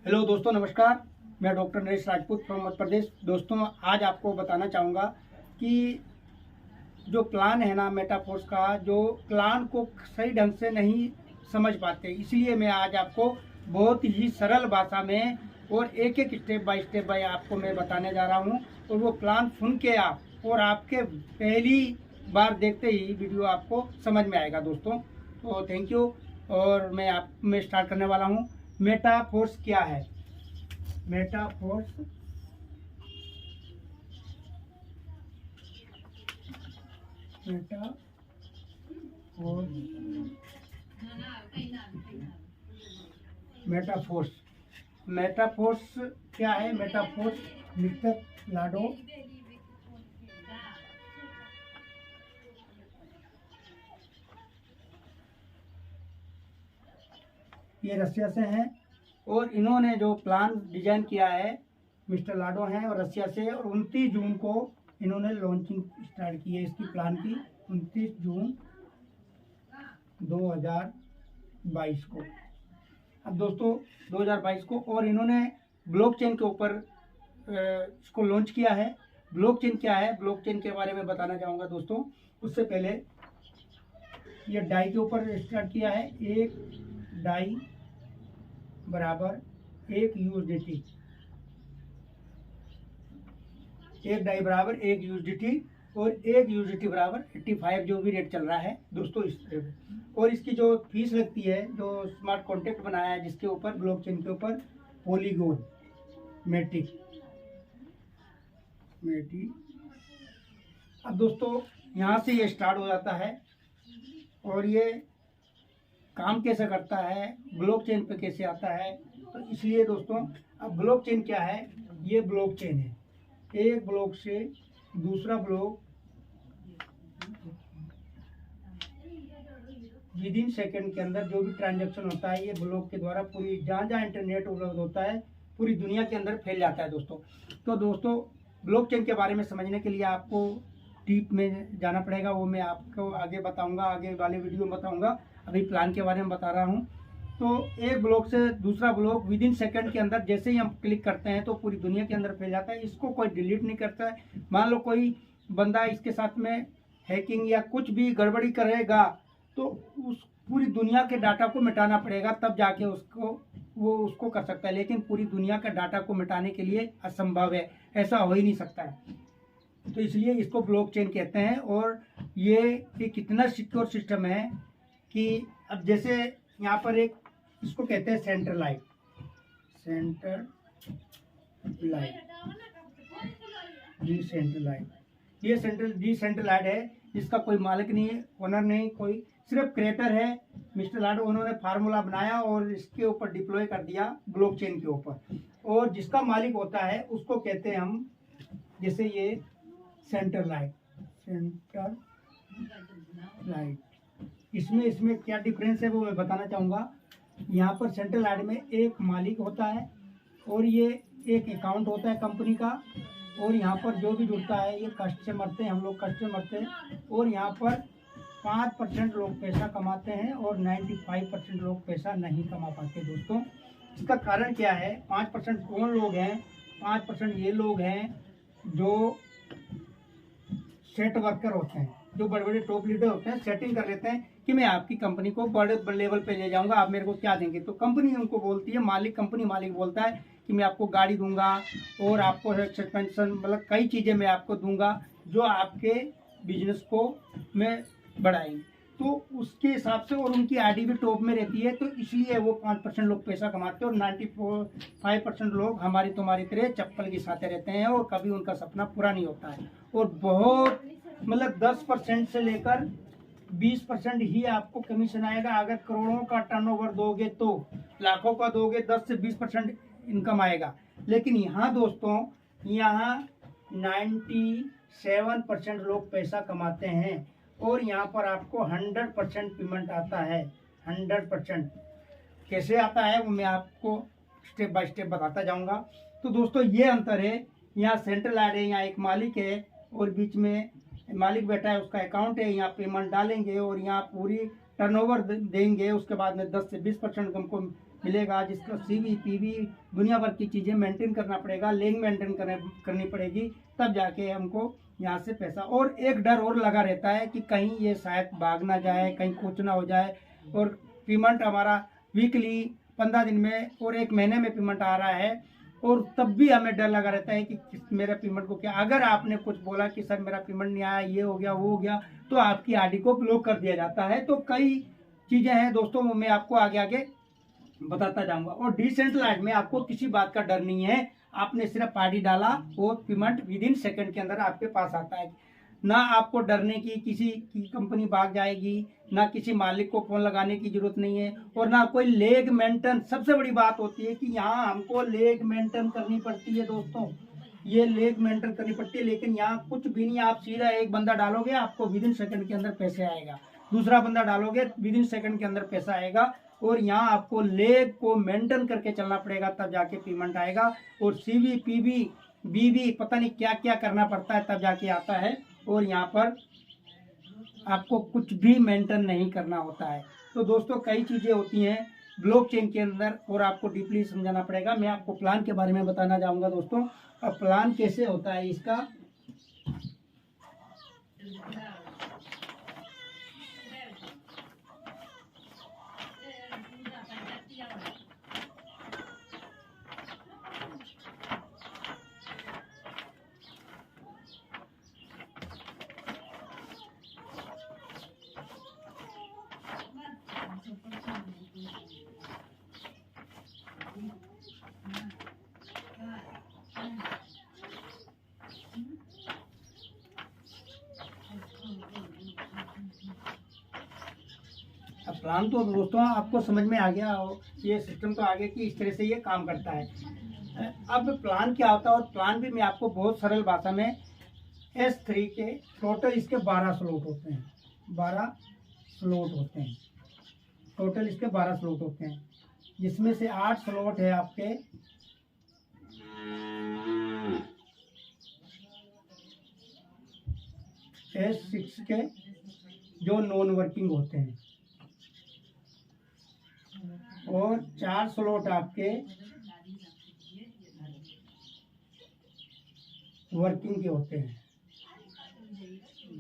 Hello दोस्तों, नमस्कार। मैं डॉक्टर नरेश राजपूत फ्रॉम मध्य प्रदेश। दोस्तों, आज आपको बताना चाहूँगा कि जो प्लान है ना मेटाफोर्स का, जो प्लान को सही ढंग से नहीं समझ पाते, इसलिए मैं आज आपको बहुत ही सरल भाषा में और एक एक स्टेप बाय आपको मैं बताने जा रहा हूँ। और वो प्लान सुन के आप और आपके पहली बार देखते ही वीडियो आपको समझ में आएगा दोस्तों। तो थैंक यू। और मैं स्टार्ट करने वाला हूँ। मेटाफोर्स क्या है? मेटाफोर्स मेटाफोर्स मेटाफोर्स क्या है? मेटाफोर्स मिस्टर लाडो ये रसिया से हैं और इन्होंने जो प्लान डिजाइन किया है, मिस्टर लाडो हैं और रसिया से। और 29 जून को इन्होंने लॉन्चिंग स्टार्ट की है इसकी प्लान की, 29 जून 2022 को। अब दोस्तों 2022 को, और इन्होंने ब्लॉकचेन के ऊपर इसको लॉन्च किया है। ब्लॉकचेन क्या है, ब्लॉकचेन के बारे में बताना चाहूँगा दोस्तों। उससे पहले ये डाई के ऊपर स्टार्ट किया है। एक डाई बराबर एक यूएसडीटी, एक डाई बराबर एक यूएसडीटी, और एक यूएसडीटी बराबर 85 जो भी रेट चल रहा है दोस्तों इस। और इसकी जो फीस लगती है, जो स्मार्ट कॉन्ट्रैक्ट बनाया है जिसके ऊपर, ब्लॉकचेन के ऊपर, पॉलीगॉन मैटिक। अब दोस्तों यहाँ से ये स्टार्ट हो जाता है। और ये काम कैसे करता है, ब्लॉकचेन पे कैसे आता है, तो इसलिए दोस्तों अब ब्लॉकचेन क्या है? ये ब्लॉकचेन है, एक ब्लॉक से दूसरा ब्लॉक विद इन सेकेंड के अंदर जो भी ट्रांजैक्शन होता है, ये ब्लॉक के द्वारा पूरी जहाँ जहाँ इंटरनेट उपलब्ध होता है पूरी दुनिया के अंदर फैल जाता है दोस्तों। तो दोस्तों ब्लॉकचेन के बारे में समझने के लिए आपको डीप में जाना पड़ेगा, वो मैं आपको आगे बताऊंगा, आगे वाले वीडियो में बताऊंगा। अभी प्लान के बारे में बता रहा हूँ। तो एक ब्लॉक से दूसरा ब्लॉक विद इन सेकेंड के अंदर जैसे ही हम क्लिक करते हैं तो पूरी दुनिया के अंदर फैल जाता है। इसको कोई डिलीट नहीं करता है। मान लो कोई बंदा इसके साथ में हैकिंग या कुछ भी गड़बड़ी करेगा तो उस पूरी दुनिया के डाटा को मिटाना पड़ेगा, तब जाके वो उसको कर सकता है। लेकिन पूरी दुनिया का डाटा को मिटाने के लिए असंभव है, ऐसा हो ही नहीं सकता है। तो इसलिए इसको ब्लॉकचेन कहते हैं। और ये कितना सिक्योर सिस्टम है कि अब जैसे यहाँ पर एक इसको कहते हैं सेंट्रलाइज ये डिसेंट्रलाइज है, जिसका कोई मालिक नहीं है, ओनर नहीं, कोई सिर्फ क्रिएटर है मिस्टर लाडो। उन्होंने फार्मूला बनाया और इसके ऊपर डिप्लॉय कर दिया ब्लॉकचेन के ऊपर। और जिसका मालिक होता है उसको कहते हैं हम, जैसे ये सेंट्रलाइज इसमें क्या डिफरेंस है वो मैं बताना चाहूँगा। यहाँ पर सेंट्रलाइज में एक मालिक होता है और ये एक अकाउंट होता है कंपनी का। और यहाँ पर जो भी जुड़ता है ये कस्टमर थे, हम लोग कस्टमर थे। और यहाँ पर 5% लोग पैसा कमाते हैं और 95% लोग पैसा नहीं कमा पाते दोस्तों। इसका कारण क्या है? 5% कौन लोग हैं? 5% ये लोग हैं जो सेट वर्कर होते हैं, जो बड़े बड़े टॉप लीडर होते हैं, सेटिंग कर लेते हैं कि मैं आपकी कंपनी को बड़े लेवल पे ले जाऊंगा, आप मेरे को क्या देंगे। तो कंपनी उनको बोलती है, कंपनी मालिक बोलता है कि मैं आपको गाड़ी दूंगा और आपको सस्पेंशन, मतलब कई चीज़ें मैं आपको दूंगा जो आपके बिजनेस को मैं बढ़ाएंगे। तो उसके हिसाब से, और उनकी आईडी भी टॉप में रहती है, तो इसलिए वो 5% लोग पैसा कमाते हैं और 95% लोग हमारी तुम्हारी तरह चप्पल के साथ रहते हैं और कभी उनका सपना पूरा नहीं होता है। और बहुत मतलब 10% से लेकर 20% ही आपको कमीशन आएगा। अगर करोड़ों का टर्नओवर दोगे तो, लाखों का दोगे 10 से 20% इनकम आएगा। लेकिन यहाँ दोस्तों, यहाँ 97% लोग पैसा कमाते हैं और यहाँ पर आपको 100% पेमेंट आता है। 100% कैसे आता है वो मैं आपको स्टेप बाय स्टेप बताता जाऊंगा। तो दोस्तों ये अंतर है, यहाँ सेंट्रलाइज है, यहाँ एक मालिक है और बीच में मालिक बैठा है, उसका अकाउंट है, यहाँ पेमेंट डालेंगे और यहाँ पूरी टर्नओवर देंगे। उसके बाद में 10 से 20% हमको मिलेगा, जिसका CV PV दुनिया भर की चीज़ें मेंटेन करना पड़ेगा, लेग मेंटेन करनी पड़ेगी, तब जाके हमको यहाँ से पैसा। और एक डर और लगा रहता है कि कहीं ये शायद भाग ना जाए, कहीं कुछ ना हो जाए। और पेमेंट हमारा वीकली 15 दिन में और 1 महीने में पेमेंट आ रहा है, और तब भी हमें डर लगा रहता है कि मेरा पेमेंट को क्या, अगर आपने कुछ बोला कि सर मेरा पेमेंट नहीं आया, ये हो गया वो हो गया, तो आपकी आईडी को ब्लॉक कर दिया जाता है। तो कई चीज़ें हैं दोस्तों, मैं आपको आगे आगे बताता जाऊंगा। और डिसेंट्रलाइज्ड में आपको किसी बात का डर नहीं है, आपने सिर्फ आईडी डाला वो पेमेंट विदिन सेकंड के अंदर आपके पास आता है। ना आपको डरने की किसी की कंपनी भाग जाएगी, ना किसी मालिक को फोन लगाने की जरूरत नहीं है, और ना कोई लेग मेंटेन। सबसे बड़ी बात होती है कि यहाँ हमको लेग मेंटेन करनी पड़ती है दोस्तों, ये लेग मेंटेन करनी पड़ती है। लेकिन यहाँ कुछ भी नहीं, आप सीधा एक बंदा डालोगे आपको विदिन सेकंड के अंदर पैसे आएगा, दूसरा बंदा डालोगे विदिन सेकंड के अंदर पैसा आएगा। और यहाँ आपको लेग को मेंटेन करके चलना पड़ेगा, तब जाके पेमेंट आएगा। और CV PV BV पता नहीं क्या क्या करना पड़ता है, तब जाके आता है। और यहाँ पर आपको कुछ भी मेंटेन नहीं करना होता है। तो दोस्तों कई चीज़ें होती हैं ब्लॉकचेन के अंदर, और आपको डीपली समझाना पड़ेगा। मैं आपको प्लान के बारे में बताना चाहूँगा दोस्तों। अब प्लान कैसे होता है इसका, अब प्लान तो दोस्तों आपको समझ में आ गया हो, ये सिस्टम तो आगे कि इस तरह से ये काम करता है। अब प्लान क्या होता है, और प्लान भी मैं आपको बहुत सरल भाषा में, S3 के टोटल इसके 12 स्लॉट होते हैं, 12 स्लॉट होते हैं टोटल इसके 12 स्लॉट होते हैं, जिसमें से 8 स्लॉट है आपके S6 के जो नॉन वर्किंग होते हैं, और 4 स्लॉट आपके वर्किंग के होते हैं।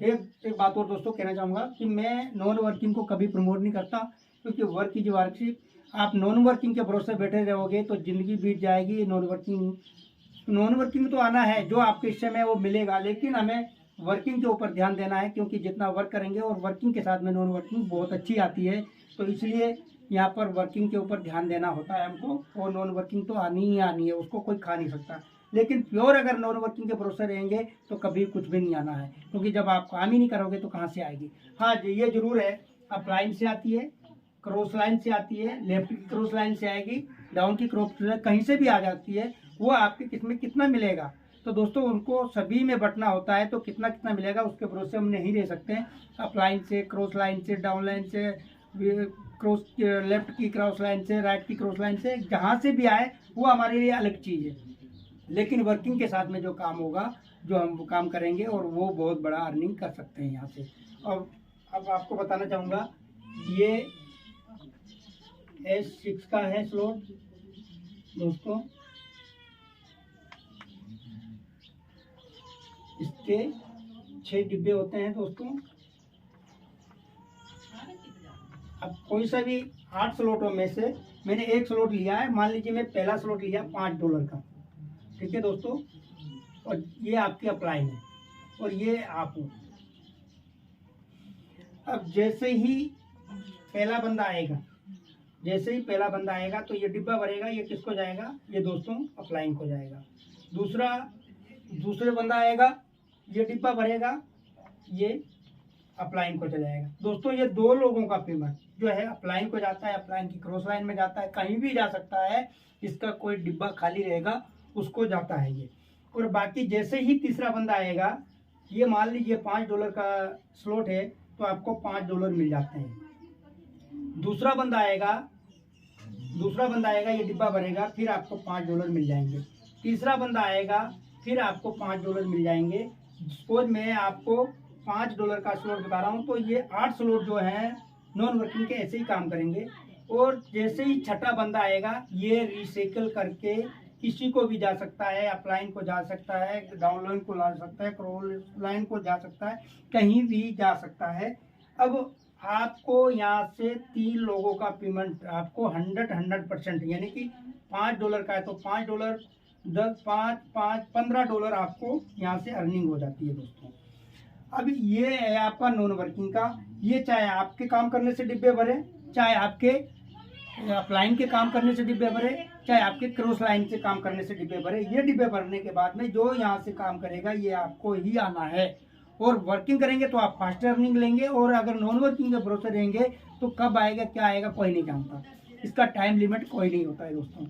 एक बात और दोस्तों कहना चाहूँगा कि मैं नॉन वर्किंग को कभी प्रमोट नहीं करता, क्योंकि वर्क इज वर्कशिप। आप नॉन वर्किंग के भरोसे बैठे रहोगे तो ज़िंदगी बीत जाएगी। नॉन वर्किंग तो आना है, जो आपके हिस्से में वो मिलेगा, लेकिन हमें वर्किंग के ऊपर ध्यान देना है, क्योंकि जितना वर्क करेंगे, और वर्किंग के साथ में नॉन वर्किंग बहुत अच्छी आती है। तो इसलिए यहाँ पर वर्किंग के ऊपर ध्यान देना होता है हमको, और नॉन वर्किंग तो आनी ही आनी है, उसको कोई खा नहीं सकता। लेकिन प्योर अगर नॉन वर्किंग के भरोसे रहेंगे तो कभी कुछ भी नहीं आना है, क्योंकि जब आप काम ही नहीं करोगे तो कहाँ से आएगी। हाँ जी, ये जरूर है, अप लाइन से आती है, क्रॉस लाइन से आती है, लेफ्ट की क्रॉस लाइन से आएगी, डाउन की क्रॉस कहीं से भी आ जाती है, वो आपके किसमें कितना मिलेगा। तो दोस्तों उनको सभी में बटना होता है, तो कितना कितना मिलेगा उसके भरोसे हम नहीं रह सकते हैं। अप लाइन से, क्रॉस लाइन से, डाउन लाइन से, क्रॉस लेफ्ट की क्रॉस लाइन से, राइट की क्रॉस लाइन से, जहाँ से भी आए वो हमारे लिए अलग चीज़ है। लेकिन वर्किंग के साथ में जो काम होगा, जो हम वो काम करेंगे, और वो बहुत बड़ा अर्निंग कर सकते हैं यहाँ से। और अब आपको बताना चाहूँगा, ये S6 का है स्लॉट दोस्तों, इसके 6 डिब्बे होते हैं दोस्तों। अब कोई सा भी 8 स्लॉटों में से मैंने एक स्लॉट लिया है, मान लीजिए मैं पहला स्लॉट लिया $5 का, ठीक है दोस्तों, और ये आपकी अप्लाई है, और ये आप हो। अब जैसे ही पहला बंदा आएगा, तो ये डिब्बा भरेगा, ये किसको जाएगा, ये दोस्तों अप्लाइंग को जाएगा। दूसरे बंदा आएगा, ये डिब्बा भरेगा, ये अप्लाइंग को चला जाएगा। दोस्तों ये 2 लोगों का पेमेंट जो है अप्लाइंग को जाता है, अप्लाइंग की क्रॉस लाइन में जाता है, कहीं भी जा सकता है, इसका कोई डिब्बा खाली रहेगा उसको जाता है ये। और बाकी जैसे ही तीसरा बंदा आएगा, ये मान लीजिए $5 का स्लॉट है, तो आपको $5 मिल जाते हैं। दूसरा बंदा आएगा, ये डिब्बा भरेगा, फिर आपको $5 मिल जाएंगे। तीसरा बंदा आएगा, फिर आपको $5 मिल जाएंगे। सपोज मैं आपको $5 का स्लॉट बता रहा हूँ, तो ये 8 स्लॉट जो हैं नॉन वर्किंग के ऐसे ही काम करेंगे। और जैसे ही छठा बंदा आएगा ये रिसाइकल करके किसी को भी जा सकता है, अपलाइन को जा सकता है, डाउनलाइन को जा सकता है, क्रॉस लाइन को जा सकता है, कहीं भी जा सकता है। अब आपको यहाँ से 3 लोगों का पेमेंट आपको 100% यानी कि $5 का है तो $5, 10, 5, 5, $15 आपको यहाँ से अर्निंग हो जाती है दोस्तों। अब ये है आपका नॉन वर्किंग का। ये चाहे आपके काम करने से डिब्बे भरे, चाहे आपके अपलाइन के काम करने से डिब्बे भरे, चाहे आपके क्रॉस लाइन से काम करने से डिब्बे भरे। ये डिब्बे भरने के बाद में जो यहाँ से काम करेगा ये आपको ही आना है। और वर्किंग करेंगे तो आप फास्ट अर्निंग लेंगे, और अगर नॉन वर्किंग के भरोसे रहेंगे तो कब आएगा क्या आएगा कोई नहीं जानता। इसका टाइम लिमिट कोई नहीं होता है दोस्तों।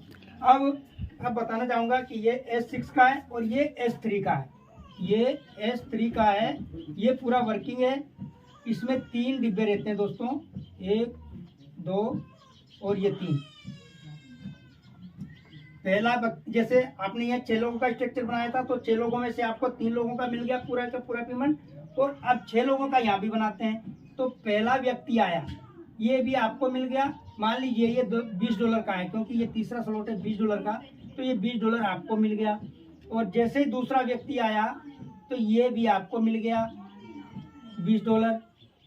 अब बताना चाहूँगा कि ये S6 का है और ये S3 का है। ये S3 का है, ये पूरा वर्किंग है। इसमें 3 डिब्बे रहते हैं दोस्तों, 1, 2 और ये 3। पहला जैसे आपने यहाँ 6 लोगों का स्ट्रक्चर बनाया था तो 6 लोगों में से आपको 3 लोगों का मिल गया पूरा का पूरा पेमेंट, और अब 6 लोगों का यहाँ भी बनाते हैं। तो पहला व्यक्ति आया, ये भी आपको मिल गया। मान लीजिए ये $20 का है, क्योंकि ये तीसरा स्लॉट है $20 का, तो ये $20 आपको मिल गया। और जैसे ही दूसरा व्यक्ति आया तो ये भी आपको मिल गया $20।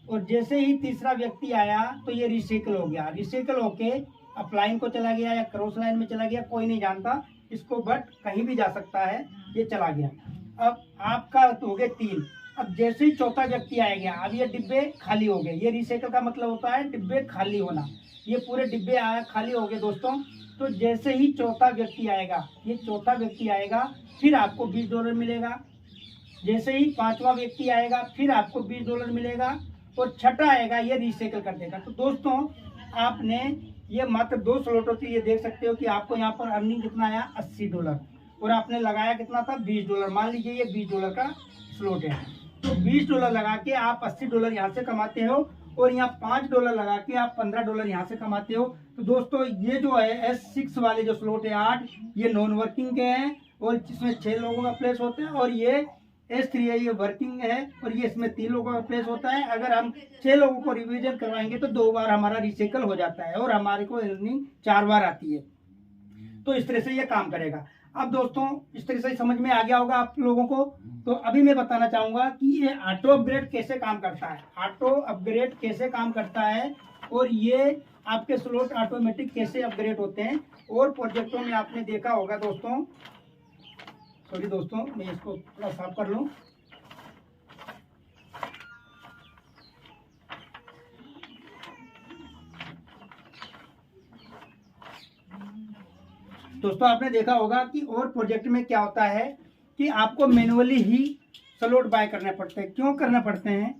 और जैसे ही तीसरा व्यक्ति आया तो ये रिसाइकल हो गया, रिसाइकल होके अपलाइन को चला गया या क्रॉस लाइन में चला गया, कोई नहीं जानता इसको, बट कहीं भी जा सकता है, ये चला गया। अब आपका हो गए 3। अब जैसे ही चौथा व्यक्ति आएगा, अब ये डिब्बे खाली हो गए। ये रिसाइकल का मतलब होता है डिब्बे खाली होना। ये पूरे डिब्बे खाली हो गए दोस्तों। तो जैसे ही चौथा व्यक्ति आएगा, ये चौथा व्यक्ति आएगा, फिर आपको $20 मिलेगा। जैसे ही 5वां व्यक्ति आएगा फिर आपको $20 मिलेगा, और छठा आएगा ये रिसाइकल कर देगा। तो दोस्तों आपने ये मात्र 2 स्लॉट होती है, ये देख सकते हो कि आपको यहाँ पर अर्निंग कितना आया $80, और आपने लगाया कितना था $20। मान लीजिए ये $20 का स्लॉट है, तो $20 लगा के आप $80 यहाँ से कमाते हो, और यहाँ $5 लगा के आप $15 यहाँ से कमाते हो। तो दोस्तों ये जो है S6 वाले जो स्लॉट है 8, ये नॉन वर्किंग के हैं, और जिसमें 6 लोगों का प्लेस होता है, और ये S3 है, ये वर्किंग है, और ये इसमें 3 लोगों का प्लेस होता है। अगर हम 6 लोगों को रिवीजन करवाएंगे तो 2 बार हमारा रिसाइकल हो जाता है, और हमारे को अर्निंग 4 बार आती है। तो इस तरह से ये काम करेगा। अब दोस्तों इस तरह से समझ में आ गया होगा आप लोगों को। तो अभी मैं बताना चाहूंगा कि ये ऑटो अपग्रेड कैसे काम करता है, ऑटो अपग्रेड कैसे काम करता है, और ये आपके स्लॉट ऑटोमेटिक कैसे अपग्रेड होते हैं। और प्रोजेक्टों में आपने देखा होगा दोस्तों, सॉरी दोस्तों मैं इसको थोड़ा साफ कर लूं। दोस्तों आपने देखा होगा कि और प्रोजेक्ट में क्या होता है कि आपको मैनुअली ही स्लॉट बाय करने पड़ते हैं। क्यों करने पड़ते हैं?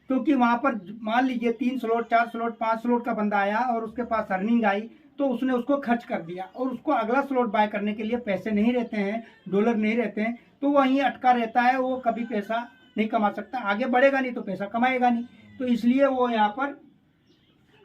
क्योंकि वहां पर मान लीजिए 3 स्लॉट, 4 स्लॉट, 5 स्लॉट का बंदा आया और उसके पास अर्निंग आई, तो उसने उसको खर्च कर दिया, और उसको अगला स्लॉट बाय करने के लिए पैसे नहीं रहते हैं, डॉलर नहीं रहते हैं, तो वहीं अटका रहता है। वो कभी पैसा नहीं कमा सकता, आगे बढ़ेगा नहीं तो पैसा कमाएगा नहीं। तो इसलिए वो यहाँ पर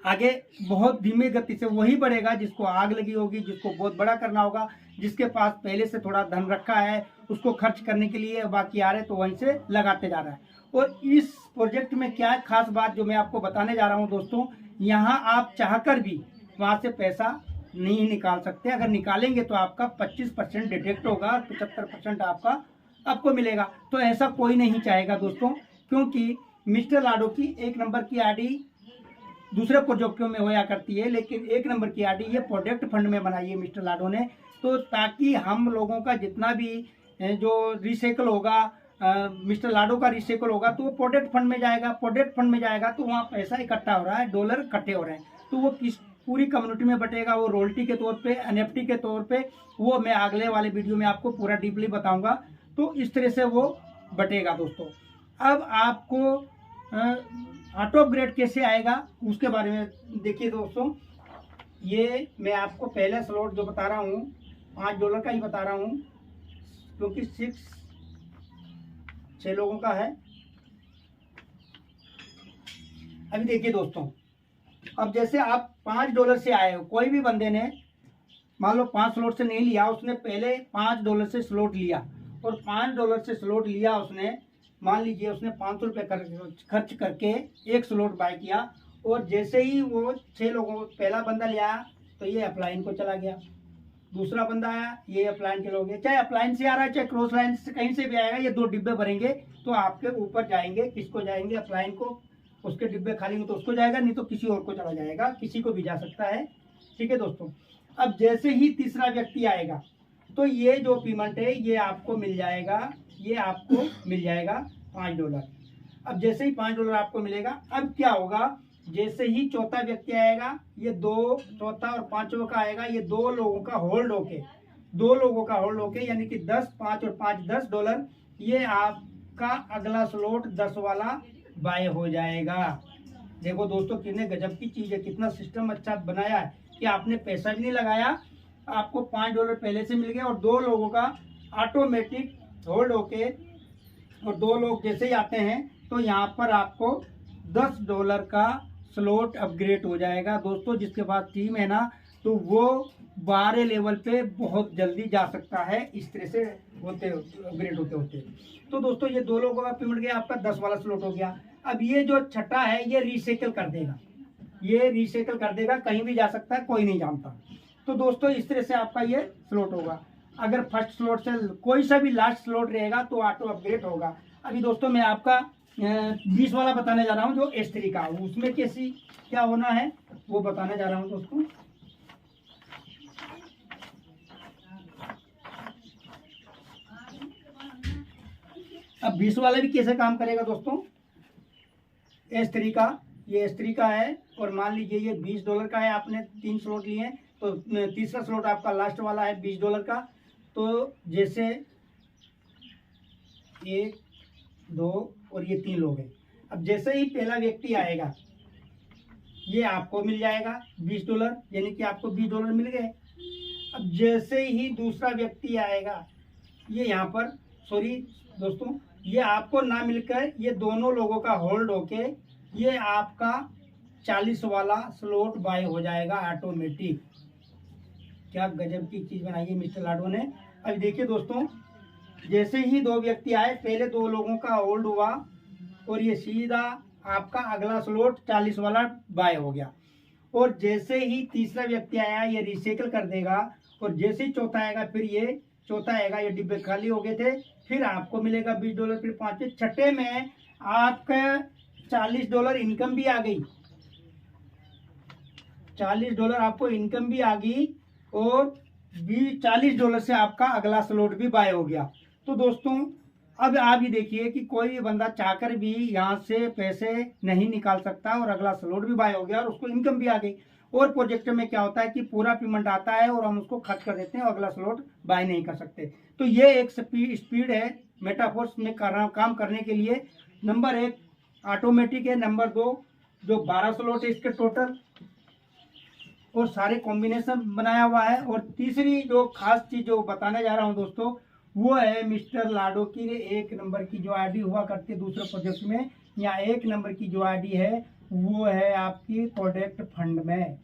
आगे बहुत धीमी गति से वही बढ़ेगा जिसको आग लगी होगी, जिसको बहुत बड़ा करना होगा, जिसके पास पहले से थोड़ा धन रखा है उसको खर्च करने के लिए, बाकी आ रहे तो वहीं से लगाते जा रहा है। और इस प्रोजेक्ट में क्या है खास बात जो मैं आपको बताने जा रहा हूं दोस्तों, यहाँ आप चाहकर भी वहां से पैसा नहीं निकाल सकते। अगर निकालेंगे तो आपका 25% डिडक्ट होगा और 75% आपको मिलेगा। तो ऐसा कोई नहीं चाहेगा दोस्तों, क्योंकि मिस्टर लाडो की 1 नंबर की आईडी दूसरे प्रोजेक्टों में होया करती है, लेकिन 1 नंबर की आईडी ये प्रोजेक्ट फंड में बनाई है मिस्टर लाडो ने। तो ताकि हम लोगों का जितना भी जो रिसाइकल होगा, मिस्टर लाडो का रिसाइकल होगा तो वो प्रोजेक्ट फंड में जाएगा। प्रोजेक्ट फंड में जाएगा तो वहाँ पैसा इकट्ठा हो रहा है, डॉलर इकट्ठे हो रहे हैं, तो वो किस पूरी कम्युनिटी में बटेगा, वो रॉयल्टी के तौर पे, NFT के तौर पे, वो मैं अगले वाले वीडियो में आपको पूरा डीपली बताऊंगा। तो इस तरह से वो बटेगा दोस्तों। अब आपको ऑटो अपग्रेड कैसे आएगा उसके बारे में देखिए दोस्तों। ये मैं आपको पहला स्लॉट जो बता रहा हूँ $5 का ही बता रहा हूँ, क्योंकि 6 लोगों का है। अभी देखिए दोस्तों, अब जैसे आप $5 से आए हो, कोई भी बंदे ने मान लो 5 स्लॉट से नहीं लिया, उसने पहले $5 से स्लॉट लिया, और $5 से स्लॉट लिया उसने, मान लीजिए उसने 500 रुपये खर्च करके 1 स्लॉट बाय किया, और जैसे ही वो 6 लोगों पहला बंदा ले आया तो ये अपलाइन को चला गया, दूसरा बंदा आया ये अपलाइन के लोग, चाहे अपलाइन से आ रहा है चाहे क्रॉस लाइन से कहीं से भी आएगा, ये 2 डिब्बे भरेंगे तो आपके ऊपर जाएंगे, किसको जाएंगे, अपलाइन को, उसके डिब्बे खाली होंगे तो उसको जाएगा, नहीं तो किसी और को चला जाएगा, किसी को भी जा सकता है। ठीक है दोस्तों, अब जैसे ही तीसरा व्यक्ति आएगा तो ये जो पेमेंट है ये आपको मिल जाएगा, ये आपको मिल जाएगा $5। अब जैसे ही $5 आपको मिलेगा, अब क्या होगा, जैसे ही चौथा व्यक्ति आएगा ये 2, चौथा और पांचवा का आएगा, ये 2 लोगों का होल्ड होके, 2 लोगों का होल्ड होके यानी कि 10, 5 और 5 $10, ये आपका अगला स्लॉट 10 वाला बाय हो जाएगा। देखो दोस्तों कितने गजब की चीज है, कितना सिस्टम अच्छा बनाया है कि आपने पैसा भी नहीं लगाया, आपको $5 पहले से मिल गया और 2 लोगों का ऑटोमेटिक होल्ड होके, और 2 लोग जैसे ही आते हैं तो यहाँ पर आपको $10 का स्लॉट अपग्रेड हो जाएगा। दोस्तों जिसके पास टीम है ना तो वो 12 लेवल पे बहुत जल्दी जा सकता है, इस तरह से होते अपग्रेड होते होते। तो दोस्तों ये 2 लोगों का पेमेंट गया, आपका 10 वाला स्लॉट हो गया। अब ये जो छठा है ये रिसाइकल कर देगा, ये रिसाइकल कर देगा, कहीं भी जा सकता है, कोई नहीं जानता। तो दोस्तों इस तरह से आपका ये स्लॉट होगा। अगर फर्स्ट स्लॉट से कोई सा भी लास्ट स्लॉट रहेगा तो ऑटो अपग्रेड होगा। अभी दोस्तों मैं आपका 20 वाला बताने जा रहा हूँ जो S3 का, उसमें कैसी क्या होना है वो बताने जा रहा हूँ दोस्तों। अब 20 वाला भी कैसे काम करेगा दोस्तों, S3 का, ये S3 का है और मान लीजिए ये $20 का है, आपने 3 स्लॉट लिए हैं तो तीसरा स्लॉट आपका लास्ट वाला है $20 का। तो जैसे 1, 2 और ये 3 लोग हैं, अब जैसे ही पहला व्यक्ति आएगा ये आपको मिल जाएगा $20, यानी कि आपको $20 मिल गए। अब जैसे ही दूसरा व्यक्ति आएगा ये यहाँ पर, सॉरी दोस्तों, ये आपको ना मिलकर ये दोनों लोगों का होल्ड होके ये आपका 40 वाला स्लॉट बाय हो जाएगा ऑटोमेटिक। क्या गजब की चीज बनाई है मिस्टर लाडो ने। अब देखिए दोस्तों, जैसे ही 2 व्यक्ति आए, पहले 2 लोगों का होल्ड हुआ और ये सीधा आपका अगला स्लॉट 40 वाला बाय हो गया। और जैसे ही तीसरा व्यक्ति आया ये रिसाइकल कर देगा, और जैसे ही चौथा आएगा फिर ये चौथा आएगा, ये डिब्बे खाली हो गए थे, फिर आपको मिलेगा $20, फिर 5, छठे में आपका $40 इनकम भी आ गई, $40 आपको इनकम भी आ गई और $40 से आपका अगला स्लॉट भी बाय हो गया। तो दोस्तों अब आप ही देखिए कि कोई भी बंदा चाहकर भी यहाँ से पैसे नहीं निकाल सकता और अगला स्लॉट भी बाय हो गया और उसको इनकम भी आ गई। और प्रोजेक्ट में क्या होता है कि पूरा पेमेंट आता है और हम उसको खर्च कर देते हैं और अगला स्लॉट बाय नहीं कर सकते। तो ये एक स्पीड है मेटाफोर्स में काम करने के लिए। नंबर 1 ऑटोमेटिक है, नंबर 2 जो 12 स्लॉट है इसके टोटल और सारे कॉम्बिनेशन बनाया हुआ है, और तीसरी जो खास चीज जो बताने जा रहा हूं दोस्तों वो है मिस्टर लाडो की 1 नंबर की जो आईडी हुआ करती है दूसरे प्रोजेक्ट में, या 1 नंबर की जो आईडी है वो है आपकी प्रोडक्ट फंड में।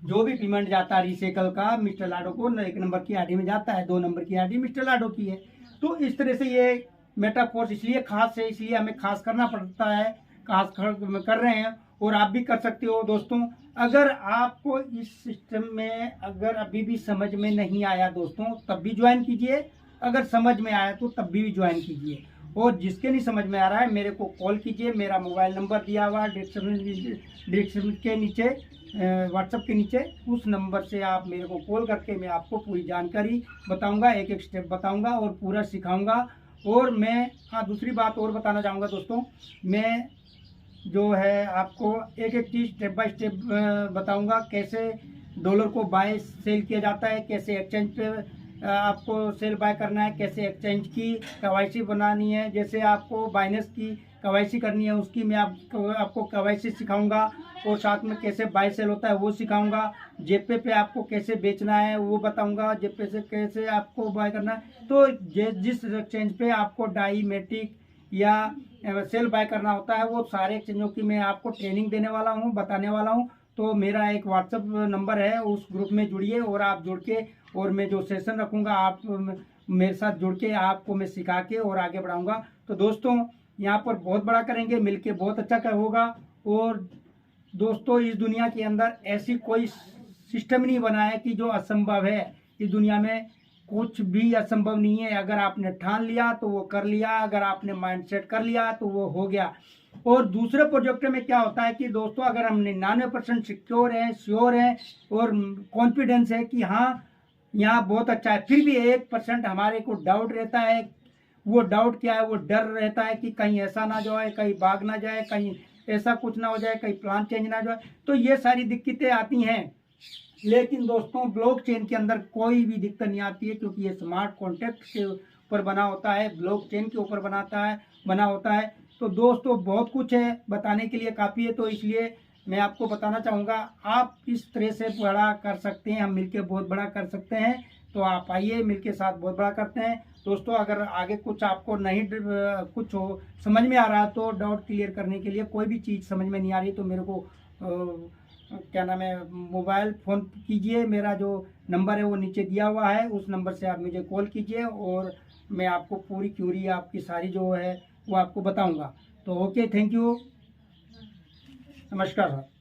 जो भी पेमेंट जाता है रिसाइकल का मिस्टर लाडो को 1 नंबर की आईडी में जाता है, 2 नंबर की आईडी मिस्टर लाडो की है। तो इस तरह से ये मेटाफोर्स इसलिए खास है, इसलिए हमें खास करना पड़ता है, खास कर रहे हैं और आप भी कर सकते हो दोस्तों। अगर आपको इस सिस्टम में अगर अभी भी समझ में नहीं आया दोस्तों तब भी ज्वाइन कीजिए, अगर समझ में आया तो तब भी ज्वाइन कीजिए, और जिसके नहीं समझ में आ रहा है मेरे को कॉल कीजिए। मेरा मोबाइल नंबर दिया हुआ है डिस्क्रिप्शन के नीचे, व्हाट्सएप के नीचे, उस नंबर से आप मेरे को कॉल करके मैं आपको पूरी जानकारी बताऊंगा, एक एक स्टेप बताऊंगा और पूरा सिखाऊंगा। और मैं दूसरी बात और बताना चाहूँगा दोस्तों, मैं जो है आपको एक एक चीज़ स्टेप बाय स्टेप बताऊंगा, कैसे डॉलर को बाय सेल किया जाता है, कैसे एक्सचेंज पे आपको सेल बाय करना है, कैसे एक्सचेंज की केवाईसी बनानी है, जैसे आपको बाइनेंस की केवाईसी करनी है उसकी मैं आपको केवाईसी सिखाऊंगा, और साथ में कैसे बाय सेल होता है वो सिखाऊंगा, जेपे पे आपको कैसे बेचना है वो बताऊंगा, जेपे से कैसे आपको बाय करना है। तो जिस एक्सचेंज पे आपको डाईमेटिक या सेल बाय करना होता है वो सारे एक्सचेंजों की मैं आपको ट्रेनिंग देने वाला हूँ, बताने वाला हूँ। तो मेरा एक व्हाट्सएप नंबर है, उस ग्रुप में जुड़िए और आप जुड़ के, और मैं जो सेशन रखूँगा आप मेरे साथ जुड़ के आपको मैं सिखा के और आगे बढ़ाऊँगा। तो दोस्तों यहाँ पर बहुत बड़ा करेंगे, मिलके बहुत अच्छा होगा। और दोस्तों इस दुनिया के अंदर ऐसी कोई सिस्टम नहीं बना है कि जो असंभव है। इस दुनिया में कुछ भी असंभव नहीं है। अगर आपने ठान लिया तो वो कर लिया, अगर आपने माइंड सेट कर लिया तो वो हो गया। और दूसरे प्रोजेक्ट में क्या होता है कि दोस्तों अगर हम 99% सिक्योर हैं, श्योर हैं और कॉन्फिडेंस है कि हाँ यहाँ बहुत अच्छा है, फिर भी 1% हमारे को डाउट रहता है। वो डाउट क्या है? वो डर रहता है कि कहीं ऐसा ना जाए, कहीं भाग ना जाए, कहीं ऐसा कुछ ना हो जाए, कहीं प्लान चेंज ना जाए। तो ये सारी दिक्कतें आती हैं। लेकिन दोस्तों ब्लॉकचेन के अंदर कोई भी दिक्कत नहीं आती है, क्योंकि ये स्मार्ट कॉन्ट्रैक्ट के ऊपर बना होता है, ब्लॉकचेन के ऊपर बना होता है। तो दोस्तों बहुत कुछ है, बताने के लिए काफ़ी है। तो इसलिए मैं आपको बताना चाहूँगा, आप इस तरह से बड़ा कर सकते हैं, हम मिलके बहुत बड़ा कर सकते हैं। तो आप आइए, मिलके साथ बहुत बड़ा करते हैं। दोस्तों अगर आगे कुछ आपको नहीं कुछ हो समझ में आ रहा है तो डाउट क्लियर करने के लिए, कोई भी चीज़ समझ में नहीं आ रही तो मेरे को क्या नाम है मोबाइल फ़ोन कीजिए। मेरा जो नंबर है वो नीचे दिया हुआ है, उस नंबर से आप मुझे कॉल कीजिए और मैं आपको पूरी क्यूरी आपकी सारी जो है वो आपको बताऊंगा। तो ओके, थैंक यू, नमस्कार सर।